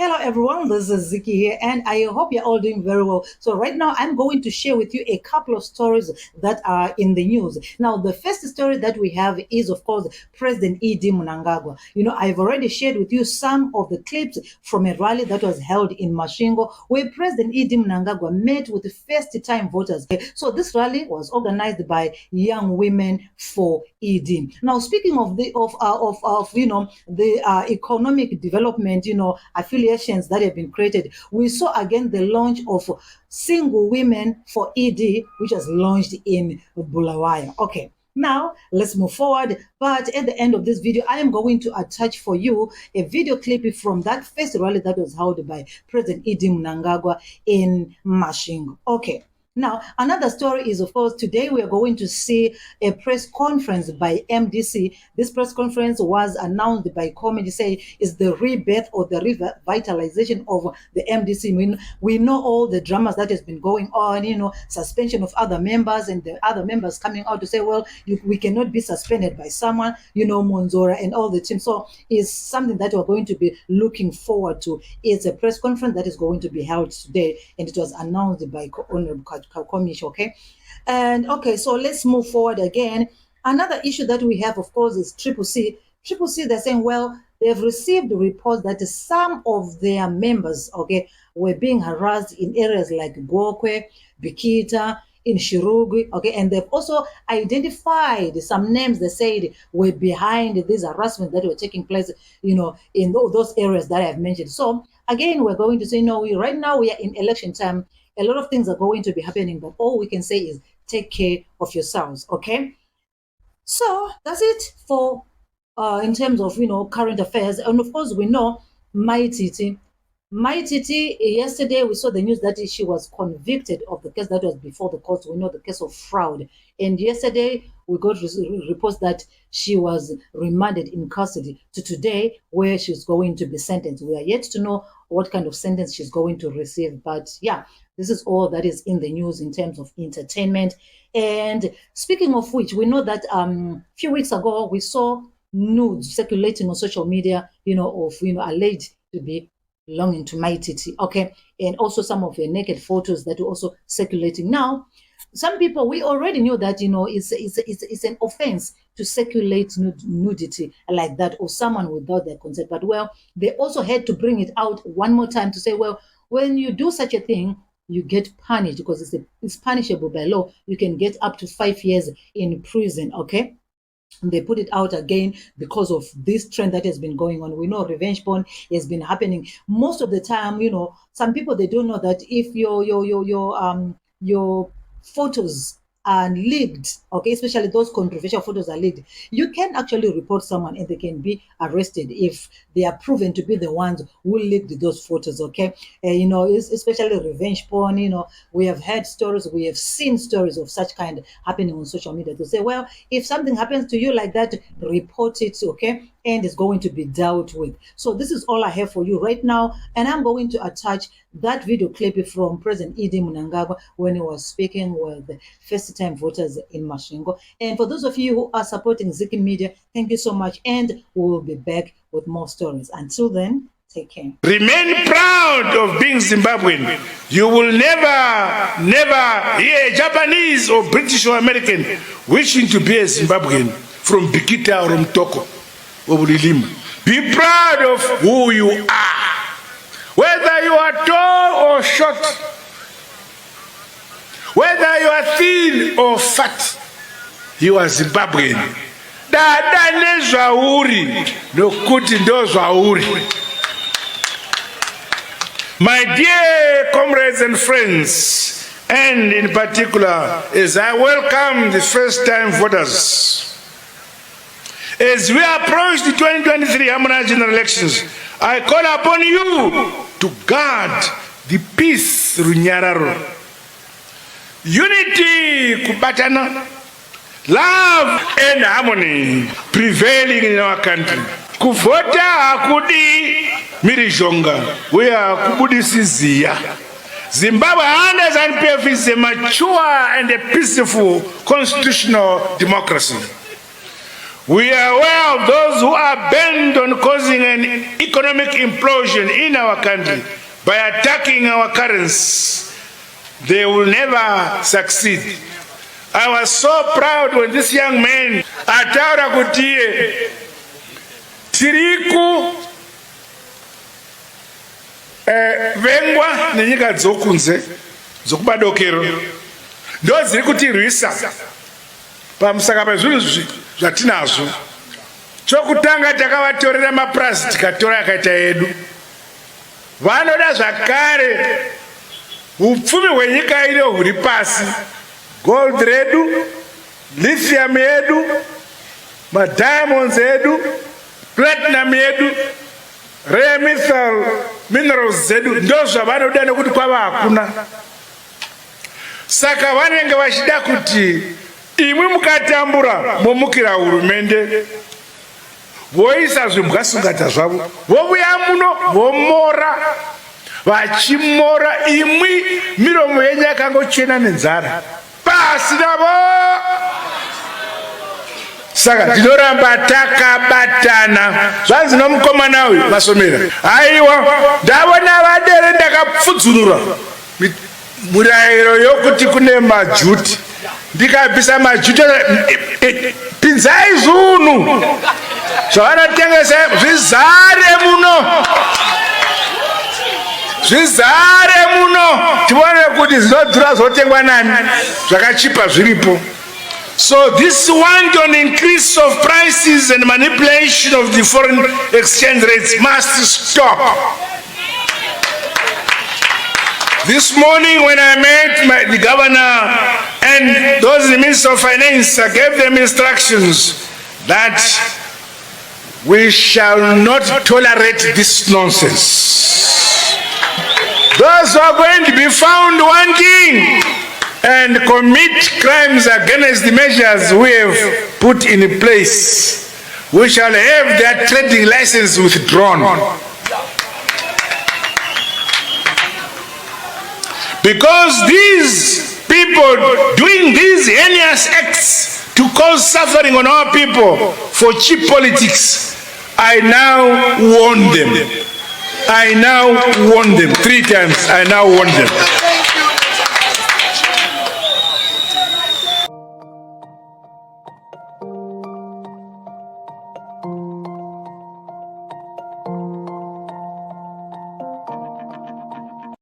Hello everyone, this is Ziki here and I hope you're all doing very well. So right now I'm going to share with you a couple of stories that are in the news. Now the first story that we have is of course President ED Mnangagwa. I've already shared with you some of the clips from a rally that was held in Masvingo where President ED Mnangagwa met with the first time voters. So this rally was organized by Young Women for ED. Now speaking of the economic development, affiliations that have been created. We saw again the launch of Single Women for ED, which was launched in Bulawayo. Okay. Now, let's move forward. But at the end of this video, I am going to attach for you a video clip from that first rally that was held by President ED Mnangagwa in Masvingo. Okay. Now, another story is, of course, today we are going to see a press conference by MDC. This press conference was announced by Comedy, say is the rebirth or the revitalization of the MDC. We know all the dramas that has been going on, suspension of other members and the other members coming out to say, well, we cannot be suspended by someone, Monzora and all the team. So it's something that we're going to be looking forward to. It's a press conference that is going to be held today, and it was announced by Honorable Commission, okay? And okay, so let's move forward again. Another issue that we have, of course, is CCC. CCC, they're saying, well, they've received reports that some of their members, okay, were being harassed in areas like Gokwe, Bikita, in Shirugi, okay, and they've also identified some names they said were behind these harassments that were taking place, in those areas that I've mentioned. So again, we're going to say, no, right now we are in election time. A lot of things are going to be happening, but all we can say is take care of yourselves, okay? So that's it for in terms of current affairs. And of course, we know Maititi, yesterday we saw the news that she was convicted of the case that was before the court. We know the case of fraud. And yesterday we got reports that she was remanded in custody to today where she's going to be sentenced. We are yet to know what kind of sentence she's going to receive. But yeah, this is all that is in the news in terms of entertainment. And speaking of which, we know that a few weeks ago we saw nudes circulating on social media, of alleged to be belonging to Maititi, okay, and also some of the naked photos that were also circulating. Now, some people, we already knew that it's an offense to circulate nudity like that or someone without their consent. But well, they also had to bring it out one more time to say, well, when you do such a thing, you get punished because it's punishable by law. You can get up to 5 years in prison, okay? They put it out again because of this trend that has been going on. We know revenge porn has been happening most of the time. Some people, they don't know that if your photos are leaked, okay, especially those controversial photos are leaked, you can actually report someone and they can be arrested if they are proven to be the ones who leaked those photos, okay? Especially revenge porn, we have heard stories, we have seen stories of such kind happening on social media to say, well, if something happens to you like that, report it, okay? And it's going to be dealt with. So this is all I have for you right now, and I'm going to attach that video clip from President ED Mnangagwa when he was speaking with the first-time voters in Masvingo. And for those of you who are supporting Ziki Media, thank you so much, and we will be back with more stories. Until then, take care. Remain proud of being Zimbabwean. You will never hear a Japanese or British or American wishing to be a Zimbabwean from Bikita or Mtoko. Be proud of who you are. Whether you are tall or short, whether you are thin or fat, you are Zimbabwean. Dada nezvauri nokuti ndo zvauri. My dear comrades and friends, and in particular, as I welcome the first-time voters, as we approach the 2023 Amana general elections, I call upon you to guard the peace, Runyararo. Unity, Kubatana, love and harmony prevailing in our country. Kuvota akudi mirijonga, we are kubudisizia. Zimbabwe under ZANU-PF is a mature and a peaceful constitutional democracy. We are aware of those who are bent on causing an economic implosion in our country by attacking our currency. They will never succeed. I was so proud when this young man ataura kuti tiriku vengwa nenyika dzokunze dzokubadokero ndo dziri kutirwisa pamusaka pezvinhu zvatinazvo. Chokutanga takavatorera mapurasi tikatora yakaita yedu. Vanoda zvakare upfumi hwenyika ino huri pasi. Gold redu, lithium yedu, diamonds yedu, platinum yedu, rare minerals zedu ndo zvavanoda nekuti kwava hakuna. Saka vanenge vachida kuti imwe mukatambura momukira hurumende voisa zvimbwasungata zvavo vovuya muno vomora vachimora imwi miromo yenyu yakangochena nenzara pasi navo. Saka tinoramba takabatana. Zvanzi nomukomana uyu Masomera, aiwa ndavona vadere ndakapfudzunura murayiro yokuti kune majuti ndikabvisa majuti pinzai zvinhu zvavanotengesa zvizare muno, zvizare muno, tione kuti zvinodhura zvotengwa nani, zvakachipa zviripo. So this wanton increase of prices and manipulation of the foreign exchange rates must stop. This morning when I met the governor and those in the Minister of Finance, I gave them instructions that we shall not tolerate this nonsense. Those who are going to be found wanting and commit crimes against the measures we have put in place, we shall have their trading license withdrawn. Because these people doing these heinous acts to cause suffering on our people for cheap politics, I now warn them. I now warn them 3 times. I now warn them.